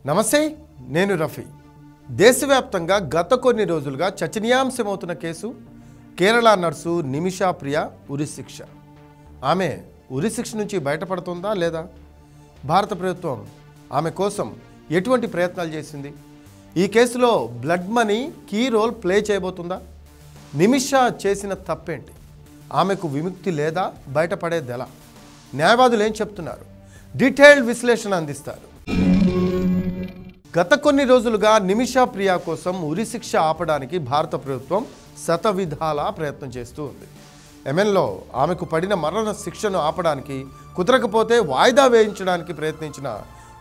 నమస్తే, నేను రఫీ. దేశవ్యాప్తంగా గత కొన్ని రోజులుగా చర్చనీయాంశమవుతున్న కేసు కేరళ నర్సు నిమిషా ప్రియ ఉరిశిక్ష. ఆమె ఉరిశిక్ష నుంచి బయటపడుతుందా లేదా? భారత ప్రభుత్వం ఆమె కోసం ఎటువంటి ప్రయత్నాలు చేసింది? ఈ కేసులో blood money key role play చేయబోతుందా? నిమిషా చేసిన తప్పేంటి? ఆమెకు విముక్తి లేదా? బయటపడేది ఎలా? న్యాయవాదులు ఏం చెప్తున్నారు? డీటెయిల్డ్ విశ్లేషణ అందిస్తారు. గత కొన్ని రోజులుగా నిమిషా ప్రియ కోసం ఉరిశిక్ష ఆపడానికి భారత ప్రభుత్వం శతవిధాలా ప్రయత్నం చేస్తూ ఉంది. యెమెన్లో ఆమెకు పడిన మరణ శిక్షను ఆపడానికి కుదరకపోతే వాయిదా వేయించడానికి ప్రయత్నించిన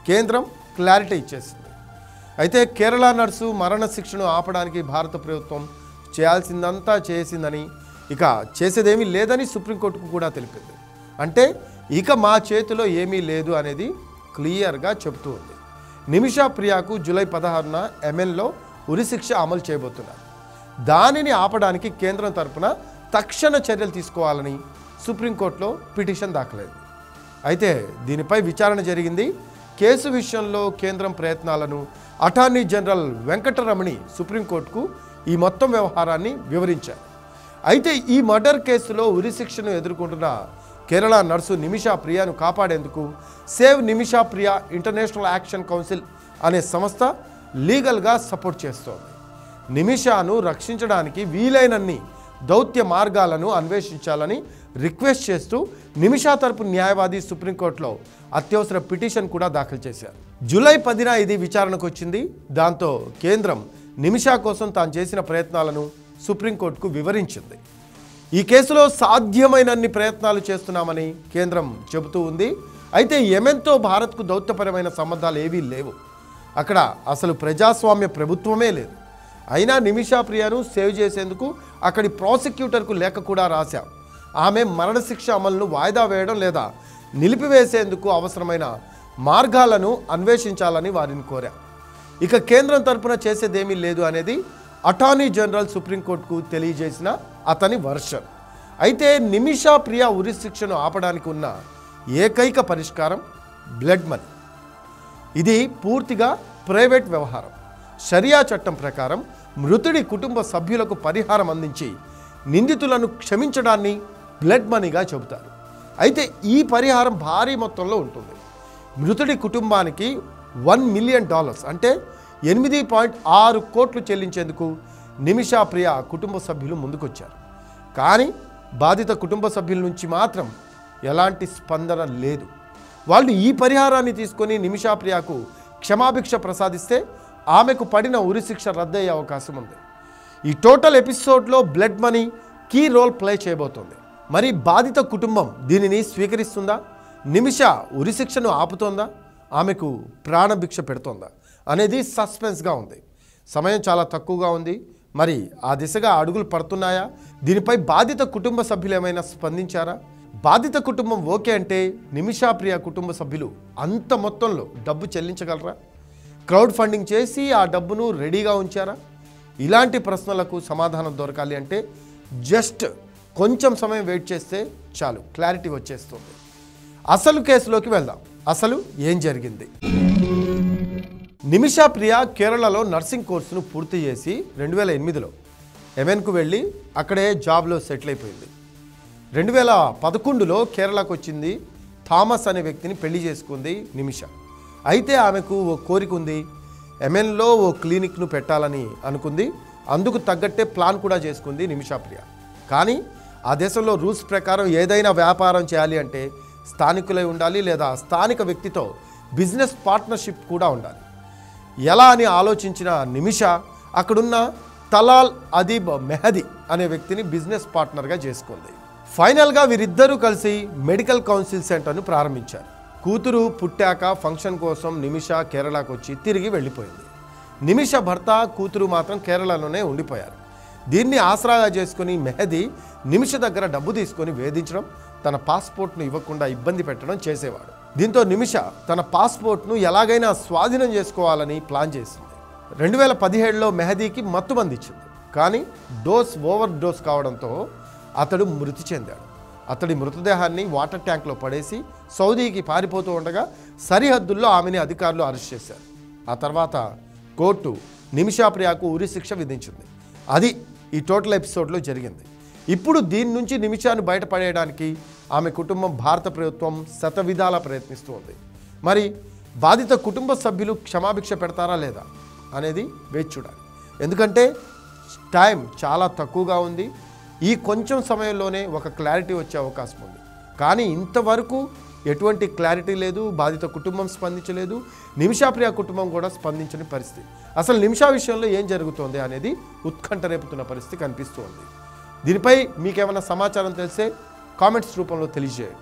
కేంద్రం క్లారిటీ ఇచ్చేసింది. అయితే కేరళ నర్సు మరణ శిక్షను ఆపడానికి భారత ప్రభుత్వం చేయాల్సిందంతా చేసిందని, ఇక చేసేదేమీ లేదని సుప్రీంకోర్టుకు కూడా తెలిపింది. అంటే ఇక మా చేతిలో ఏమీ లేదు అనేది క్లియర్గా చెబుతూ ఉంది. నిమిషా ప్రియాకు జూలై 16న యెమెన్లో ఉరిశిక్ష అమలు చేయబోతున్నారు. దానిని ఆపడానికి కేంద్రం తరపున తక్షణ చర్యలు తీసుకోవాలని సుప్రీంకోర్టులో పిటిషన్ దాఖలైంది. అయితే దీనిపై విచారణ జరిగింది. కేసు విషయంలో కేంద్రం ప్రయత్నాలను అటార్నీ జనరల్ వెంకటరమణి సుప్రీంకోర్టుకు ఈ మొత్తం వ్యవహారాన్ని వివరించారు. అయితే ఈ మర్డర్ కేసులో ఉరిశిక్షను ఎదుర్కొంటున్న కేరళ నర్సు నిమిషా ప్రియాను కాపాడేందుకు save Nimisha Priya international action council అనే సంస్థ లీగల్గా సపోర్ట్ చేస్తోంది. నిమిషాను రక్షించడానికి వీలైనన్ని దౌత్య మార్గాలను అన్వేషించాలని రిక్వెస్ట్ చేస్తూ నిమిషా తరపు న్యాయవాది సుప్రీంకోర్టులో అత్యవసర పిటిషన్ కూడా దాఖలు చేశారు. జూలై 10న ఇది విచారణకు వచ్చింది. దాంతో కేంద్రం నిమిషా కోసం తాను చేసిన ప్రయత్నాలను సుప్రీంకోర్టుకు వివరించింది. ఈ కేసులో సాధ్యమైనన్ని ప్రయత్నాలు చేస్తున్నామని కేంద్రం చెబుతూ ఉంది. అయితే యెమెన్తో భారత్కు దౌత్యపరమైన సంబంధాలు ఏవీ లేవు. అక్కడ అసలు ప్రజాస్వామ్య ప్రభుత్వమే లేదు. అయినా నిమిషా ప్రియను సేవ్ చేసేందుకు అక్కడి ప్రాసిక్యూటర్కు లేఖ కూడా రాశాం. ఆమె మరణశిక్ష అమలును వాయిదా వేయడం లేదా నిలిపివేసేందుకు అవసరమైన మార్గాలను అన్వేషించాలని వారిని కోరాం. ఇక కేంద్రం తరపున చేసేదేమీ లేదు అనేది అటార్నీ జనరల్ సుప్రీంకోర్టుకు తెలియజేసిన అతని వర్షన్. అయితే నిమిషా ప్రియ ఉరిశిక్షను ఆపడానికి ఉన్న ఏకైక పరిష్కారం బ్లడ్ మనీ. ఇది పూర్తిగా ప్రైవేట్ వ్యవహారం. షరియా చట్టం ప్రకారం మృతుడి కుటుంబ సభ్యులకు పరిహారం అందించి నిందితులను క్షమించడాన్ని బ్లడ్ మనీగా చెబుతారు. అయితే ఈ పరిహారం భారీ మొత్తంలో ఉంటుంది. మృతుడి కుటుంబానికి $1 మిలియన్ అంటే 8.6 కోట్లు చెల్లించేందుకు నిమిషా ప్రియ కుటుంబ సభ్యులు ముందుకొచ్చారు. కానీ బాధిత కుటుంబ సభ్యుల నుంచి మాత్రం ఎలాంటి స్పందన లేదు. వాళ్ళు ఈ పరిహారాన్ని తీసుకొని నిమిషా ప్రియకు క్షమాభిక్ష ప్రసాదిస్తే ఆమెకు పడిన ఉరిశిక్ష రద్దయ్యే అవకాశం ఉంది. ఈ టోటల్ ఎపిసోడ్లో blood money key role play చేయబోతోంది. మరి బాధిత కుటుంబం దీనిని స్వీకరిస్తుందా? నిమిషా ఉరిశిక్షను ఆపుతోందా? ఆమెకు ప్రాణభిక్ష పెడుతోందా అనేది సస్పెన్స్గా ఉంది. సమయం చాలా తక్కువగా ఉంది. మరి ఆ దిశగా అడుగులు పడుతున్నాయా? దీనిపై బాధిత కుటుంబ సభ్యులు ఏమైనా స్పందించారా? బాధిత కుటుంబం ఓకే అంటే నిమిషా ప్రియ కుటుంబ సభ్యులు అంత మొత్తంలో డబ్బు చెల్లించగలరా? క్రౌడ్ ఫండింగ్ చేసి ఆ డబ్బును రెడీగా ఉంచారా? ఇలాంటి ప్రశ్నలకు సమాధానం దొరకాలి అంటే జస్ట్ కొంచెం సమయం వెయిట్ చేస్తే చాలు, క్లారిటీ వచ్చేస్తుంది. అసలు కేసులోకి వెళ్దాం. అసలు ఏం జరిగింది? నిమిషా ప్రియ కేరళలో నర్సింగ్ కోర్సును పూర్తి చేసి 2008లో యెమెన్కు వెళ్ళి అక్కడే జాబ్లో సెటిల్ అయిపోయింది. 2011లో కేరళకు వచ్చింది. థామస్ అనే వ్యక్తిని పెళ్లి చేసుకుంది నిమిషా. అయితే ఆమెకు ఓ కోరిక ఉంది. యెమెన్లో ఓ క్లినిక్ను పెట్టాలని అనుకుంది. అందుకు తగ్గట్టే ప్లాన్ కూడా చేసుకుంది నిమిషా ప్రియ. కానీ ఆ దేశంలో రూల్స్ ప్రకారం ఏదైనా వ్యాపారం చేయాలి అంటే స్థానికులై ఉండాలి, లేదా స్థానిక వ్యక్తితో బిజినెస్ పార్ట్నర్షిప్ కూడా ఉండాలి. ఎలా అని ఆలోచించిన నిమిషా అక్కడున్న తలాల్ అదీబ్ మెహదీ అనే వ్యక్తిని బిజినెస్ పార్ట్నర్గా చేసుకుంది. ఫైనల్గా వీరిద్దరూ కలిసి మెడికల్ కౌన్సిల్ సెంటర్ను ప్రారంభించారు. కూతురు పుట్టాక ఫంక్షన్ కోసం నిమిషా కేరళకు వచ్చి తిరిగి వెళ్ళిపోయింది. నిమిషా భర్త, కూతురు మాత్రం కేరళలోనే ఉండిపోయారు. దీన్ని ఆసరాగా చేసుకుని మెహదీ నిమిష దగ్గర డబ్బు తీసుకొని వేధించడం, తన పాస్పోర్ట్ను ఇవ్వకుండా ఇబ్బంది పెట్టడం చేసేవాడు. దీంతో నిమిష తన పాస్పోర్ట్ను ఎలాగైనా స్వాధీనం చేసుకోవాలని ప్లాన్ చేసింది. 2017లో మెహదీకి మత్తుమంది ఇచ్చింది. కానీ ఓవర్ డోస్ కావడంతో అతడు మృతి చెందాడు. అతడి మృతదేహాన్ని వాటర్ ట్యాంక్లో పడేసి సౌదీకి పారిపోతూ ఉండగా సరిహద్దుల్లో ఆమెని అధికారులు అరెస్ట్ చేశారు. ఆ తర్వాత కోర్టు నిమిషా ప్రియాకు ఉరి శిక్ష విధించింది. అది ఈ టోటల్ ఎపిసోడ్లో జరిగింది. ఇప్పుడు దీని నుంచి నిమిషాన్ని బయటపడేయడానికి ఆమె కుటుంబం, భారత ప్రభుత్వం శతవిధాలా ప్రయత్నిస్తూ ఉంది. మరి బాధిత కుటుంబ సభ్యులు క్షమాభిక్ష పెడతారా లేదా అనేది వేచి చూడాలి. ఎందుకంటే టైం చాలా తక్కువగా ఉంది. ఈ కొంచెం సమయంలోనే ఒక క్లారిటీ వచ్చే అవకాశం ఉంది. కానీ ఇంతవరకు ఎటువంటి క్లారిటీ లేదు. బాధిత కుటుంబం స్పందించలేదు. నిమిషా ప్రియ కుటుంబం కూడా స్పందించని పరిస్థితి. అసలు నిమిషా విషయంలో ఏం జరుగుతోంది అనేది ఉత్కంఠ రేపుతున్న పరిస్థితి కనిపిస్తూ ఉంది. దీనిపై మీకేమైనా సమాచారం తెలిసే కామెంట్స్ రూపంలో తెలియజేయండి.